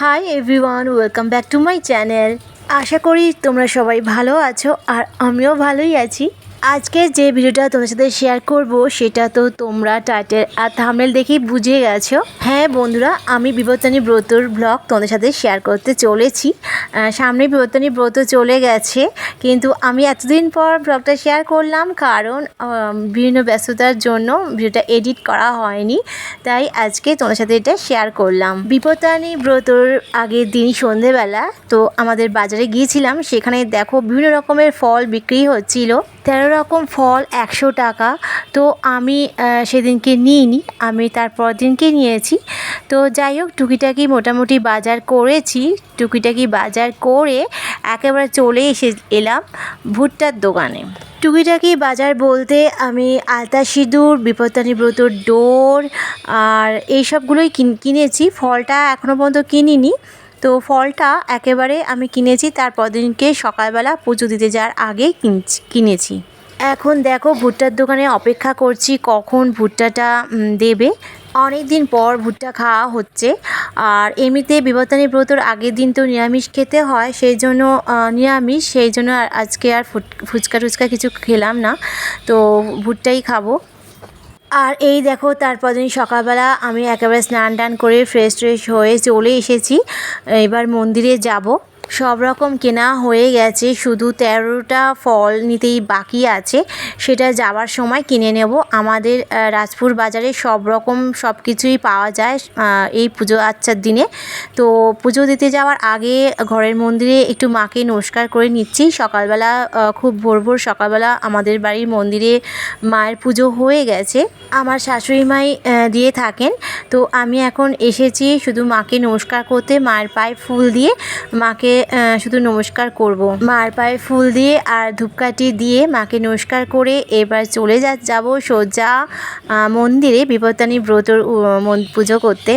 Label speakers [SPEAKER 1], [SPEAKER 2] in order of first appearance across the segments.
[SPEAKER 1] High everyone, welcome back to my channel. আশা করি তোমরা সবাই ভালো আছো আর আমিও ভালোই আছি। আজকে যে ভিডিওটা তোমার সাথে শেয়ার করব সেটা তো তোমরা টাইটেল আর থাম্বনেল দেখেই বুঝে গেছো। হ্যাঁ বন্ধুরা, আমি বিবর্তনী ব্রতর ব্লগ তোমাদের সাথে শেয়ার করতে চলেছি। সামনে বিবর্তনী ব্রত চলে গেছে, কিন্তু আমি এতদিন পর ব্লগটা শেয়ার করলাম কারণ বিভিন্ন ব্যস্ততার জন্য ভিডিওটা এডিট করা হয়নি, তাই আজকে তোমার সাথে এটা শেয়ার করলাম। বিপত্তারিণী ব্রতর আগের দিন সন্ধেবেলা তো আমাদের বাজারে গিয়েছিলাম, সেখানে দেখো বিভিন্ন রকমের ফল বিক্রি হচ্ছিল। 13 রকম ফল 100 টাকা। তো আমি সেদিনকে নিইনি, আমি তারপর দিনকে নিয়েছি। তো যাই হোক, টুকিটাকি মোটামুটি বাজার করেছি। টুকিটাকি বাজার করে একেবারে চলে এলাম ভুট্টার দোকানে। টুকিটাকি বাজার বলতে আমি আলতা সিঁদুর, বিপত্তারিণী ব্রতর ডোর আর এইসবগুলোই কিনেছি। ফলটা এখনও পর্যন্ত কিনিনি। তো ফলটা একেবারে আমি কিনেছি তারপর দিনকে সকালবেলা পুজো দিতে যাওয়ার আগেই কিনেছি। এখন দেখো ভুট্টার দোকানে অপেক্ষা করছি কখন ভুট্টাটা দেবে। অনেক দিন পর ভুট্টা খাওয়া হচ্ছে। আর এমনিতে বিপত্তারিণী ব্রতর আগের দিন তো নিরামিষ খেতে হয়, সেই জন্য নিরামিষ, সেই জন্য আজকে আর ফুচকা টুচকা কিছু খেলাম না, তো ভুট্টাই খাবো। আর এই দেখো তারপর দিন সকালবেলা আমি একেবারে স্নান টান করে ফ্রেশ হয়ে চলে এসেছি। এবার মন্দিরে যাব। সব রকম কেনা হয়ে গেছে, শুধু 13টা ফল নিতেই বাকি আছে, সেটা যাওয়ার সময় কিনে নেব। আমাদের রাজপুর বাজারে সব রকম সব কিছুই পাওয়া যায় এই পুজো আচ্চার দিনে। তো পুজো দিতে যাওয়ার আগে ঘরের মন্দিরে একটু মাকে নমস্কার করে নিচ্ছি। সকালবেলা খুব ভোর সকালবেলা আমাদের বাড়ির মন্দিরে মায়ের পুজো হয়ে গেছে, আমার শাশুড়ি মাই দিয়ে থাকেন। তো আমি এখন এসেছি শুধু মাকে নমস্কার করতে, মায়ের পায়ে ফুল দিয়ে মাকে শুধু নমস্কার করব। মার পায়ে ফুল দিয়ে আর ধূপকাঠি দিয়ে মাকে নমস্কার করে এবার চলে যাব সোজা মন্দিরে বিপত্তারিণী ব্রতর পুজো করতে।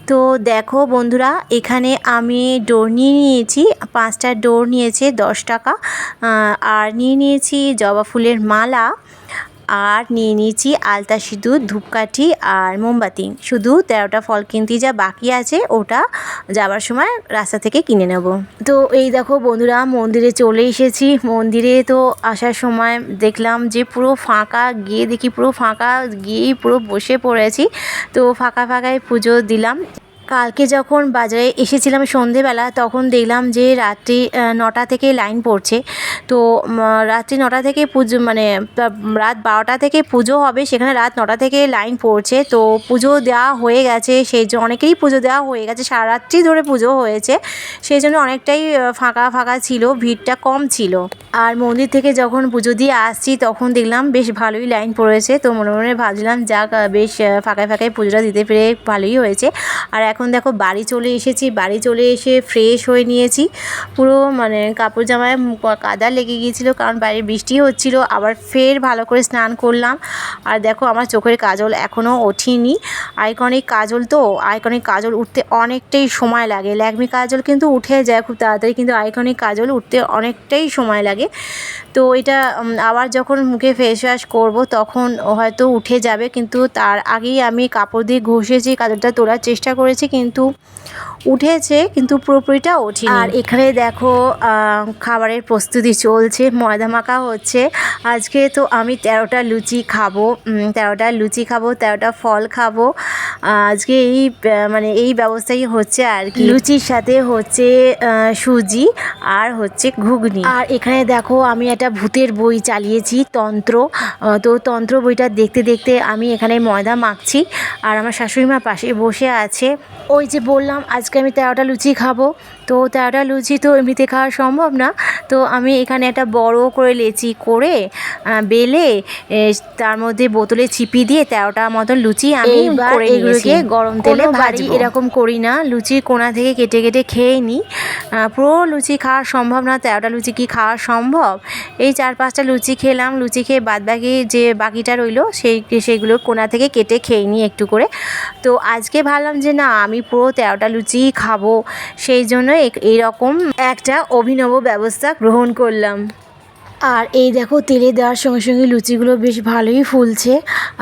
[SPEAKER 1] তো দেখো বন্ধুরা, এখানে আমি ডোর নিয়েছি, 5টা ডোর নিয়েছে 10 টাকা। আর নিয়েছি জবা ফুলের মালা, আর নিয়ে নিয়েছি আলতা সিঁদুর, ধূপকাঠি আর মোমবাতি। শুধু 13টা ফল কিনতে যা বাকি আছে ওটা যাবার সময় রাস্তা থেকে কিনে নেব। তো এই দেখো বন্ধুরা, মন্দিরে চলে এসেছি। মন্দিরে তো আসার সময় দেখলাম যে পুরো ফাঁকা, গিয়ে দেখি পুরো ফাঁকা, গিয়েই পুরো বসে পড়েছি। তো ফাঁকায় পুজো দিলাম। কালকে যখন বাজারে এসেছিলাম সন্ধেবেলা, তখন দেখলাম যে রাত্রি 9টা থেকে লাইন পড়ছে। তো রাত্রি 9টা থেকে পুজো, মানে রাত 12টা থেকে পুজো হবে, সেখানে রাত 9টা থেকে লাইন পড়ছে। তো পুজো দেওয়া হয়ে গেছে, সেই জন্য অনেকেরই পুজো দেওয়া হয়ে গেছে, সারা রাত্রি ধরে পুজো হয়েছে, সেই জন্য অনেকটাই ফাঁকা ছিল, ভিড়টা কম ছিল। আর মন্দির থেকে যখন পুজো দিয়ে আসছি তখন দেখলাম বেশ ভালোই লাইন পড়েছে। তো মনে ভাবছিলাম যাক, বেশ ফাঁকায় পুজোটা দিতে পেরে ভালোই হয়েছে। আর এখন দেখো বাড়ি চলে এসেছি। বাড়ি চলে এসে ফ্রেশ হয়ে নিয়েছি। পুরো মানে কাপড় জামায় কাদা লেগে গিয়েছিলো, কারণ বাইরে বৃষ্টি হচ্ছিল। আবার ফের ভালো করে স্নান করলাম। আর দেখো আমার চোখের কাজল এখনও ওঠেনি। আইকনিক কাজল, তো আইকনিক কাজল উঠতে অনেকটাই সময় লাগে। ল্যাকমি কাজল কিন্তু উঠে যায় খুব তাড়াতাড়ি, কিন্তু আইকনিক কাজল উঠতে অনেকটাই সময় লাগে। তো এটা আবার যখন মুখে ফেস ওয়াশ করবো তখন হয়তো উঠে যাবে, কিন্তু তার আগেই আমি কাপড় দিয়ে ঘষেছি, কাজলটা তোলার চেষ্টা করেছি, কিন্তু উঠেছে, কিন্তু পুরোপুরিটা ওঠেনি। আর এখানে দেখো খাবারের প্রস্তুতি চলছে, ময়দা মাখা হচ্ছে। আজকে তো আমি 13টা লুচি খাবো, 13টা ফল খাবো। আজকে এই ব্যবস্থাই হচ্ছে আর কি। লুচির সাথে হচ্ছে সুজি আর হচ্ছে ঘুগনি। আর এখানে দেখো আমি একটা ভূতের বই চালিয়েছি, তন্ত্র। তো তন্ত্র বইটা দেখতে আমি এখানে ময়দা মাখছি, আর আমার শাশুড়ি মা পাশে বসে আছে। ওই যে বললাম আজকে আমি 13টা লুচি খাবো, তো 13টা লুচি তো এমনিতে খাওয়া সম্ভব না। তো আমি এখানে একটা বড় করে লেচি করে বেলে তার মধ্যে বোতলে চিপি দিয়ে 13টা মতন লুচি আমি করে নিয়েছি। গরম তেলে ভাজি এরকম করি না, লুচির কোনা থেকে কেটে খেয়ে নিই। পুরো লুচি খাওয়া সম্ভব না, 13টা লুচি কি খাওয়া সম্ভব? এই 4-5টা লুচি খেলাম, লুচি খেয়ে বাদবাকি যে বাকিটা রইলো সেইগুলো কোনা থেকে কেটে খেয়ে নিই একটু করে। তো আজকে ভাবলাম যে না, আমি পুরো 13টা লুচি খাবো, সেই জন্য এইরকম একটা অভিনব ব্যবস্থা গ্রহণ করলাম। আর এই দেখো তেলে দেওয়ার সঙ্গে লুচিগুলো বেশ ভালোই ফুলছে,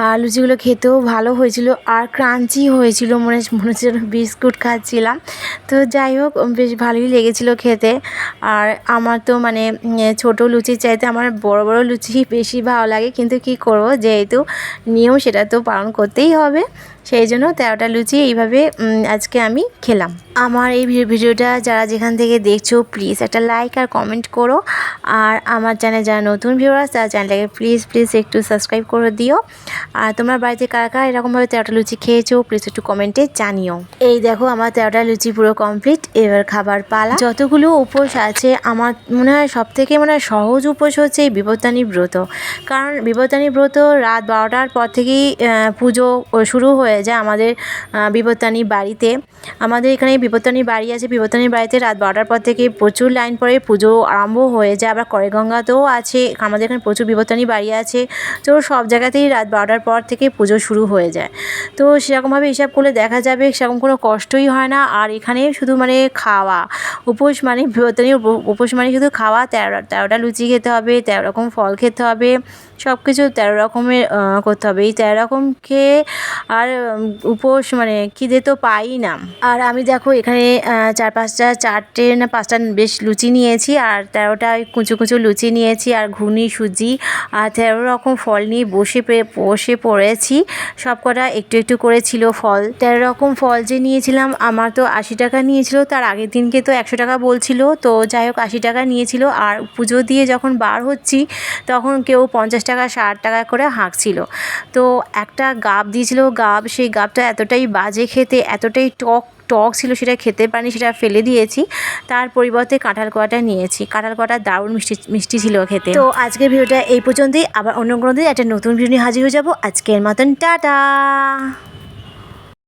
[SPEAKER 1] আর লুচিগুলো খেতেও ভালো হয়েছিল আর ক্রাঞ্চি হয়েছিল, মনে হচ্ছে বিস্কুট খাচ্ছিলাম। তো যাই হোক বেশ ভালোই লেগেছিলো খেতে। আর আমার তো মানে ছোটো লুচির চাইতে আমার বড় বড় লুচি বেশি ভালো লাগে, কিন্তু কি করব, যেহেতু নিয়ম সেটা তো পালন করতেই হবে, সেই জন্য 13টা লুচি এইভাবে আজকে আমি খেলাম। আমার এই ভিডিওটা যারা যেখান থেকে দেখছো প্লিজ একটা লাইক আর কমেন্ট করো, আর আমার চ্যানেলে যারা নতুন ভিউয়ার্স তারা চ্যানেলটাকে প্লিজ একটু সাবস্ক্রাইব করে দিও। আর তোমার বাড়িতে কারা কারা এরকমভাবে 13টা লুচি খেয়েছো প্লিজ একটু কমেন্টে জানিও। এই দেখো আমার 13টা লুচি পুরো কমপ্লিট, এবার খাবার পালা। যতগুলো উপোস আছে আমার মনে হয় সবথেকে সহজ উপোস হচ্ছে এই বিপত্তানি ব্রত, কারণ বিপত্তানি ব্রত রাত 12টার পর থেকেই পুজো শুরু হয়ে যায় আমাদের বিপত্তানি বাড়িতে। আমাদের এখানে বিপত্তানি বাড়ি আছে, বিপত্তানির বাড়িতে রাত 12টার পর থেকে প্রচুর লাইন পড়ে, পুজো আরম্ভ হয়ে যায়। আবার কড়েগঙ্গাতেও আছে, আমাদের এখানে প্রচুর বিপত্তানি বাড়ি আছে, তো সব জায়গাতেই রাত 12টার পর থেকে পুজো শুরু হয়ে যায়। তো সেরকমভাবে হিসাব করলে দেখা যাবে সেরকম কোনো কষ্টই হয় না। আর এখানে শুধু খাওয়া উপোস, বিপত্তানি উপোস শুধু খাওয়া। 13টা লুচি খেতে হবে, 13 রকম ফল খেতে হবে, সব কিছু 13 রকমের করতে হবে। এই 13 রকম খেয়ে আর উপোস খিদে তো পাই না। আর আমি দেখো এখানে 4-5টা না 5টা বেশ লুচি নিয়েছি, আর 13টা কুচো কুচো লুচি নিয়েছি, আর ঘুগনি সুজি আর 13 রকম ফল নিয়ে বসে পড়েছি। সব কটা একটু একটু করে ছিল ফল। 13 রকম ফল যে নিয়েছিলাম আমার তো 80 টাকা নিয়েছিল, তার আগের দিনকে তো 100 টাকা বলছিল, তো যাই হোক 80 টাকা নিয়েছিল। আর পুজো দিয়ে যখন বার হচ্ছি তখন কেউ 50 টাকা 60 টাকা করে হাঁকছিল। তো একটা গাব দিয়েছিল, সেই গাবটা এতটাই বাজে খেতে, এতটাই টক ছিল, সেটা খেতে পারিনি, সেটা ফেলে দিয়েছি। তার পরিবর্তে কাঁঠাল কোয়াটা নিয়েছি। কাঁঠাল কোয়াটা দারুণ মিষ্টি ছিল খেতে। তো আজকের ভিডিওটা এই পর্যন্তই, আবার অন্য কোনো দিন একটা নতুন ভিডিও নিয়ে হাজির হয়ে যাবো। আজকের মতন টাটা।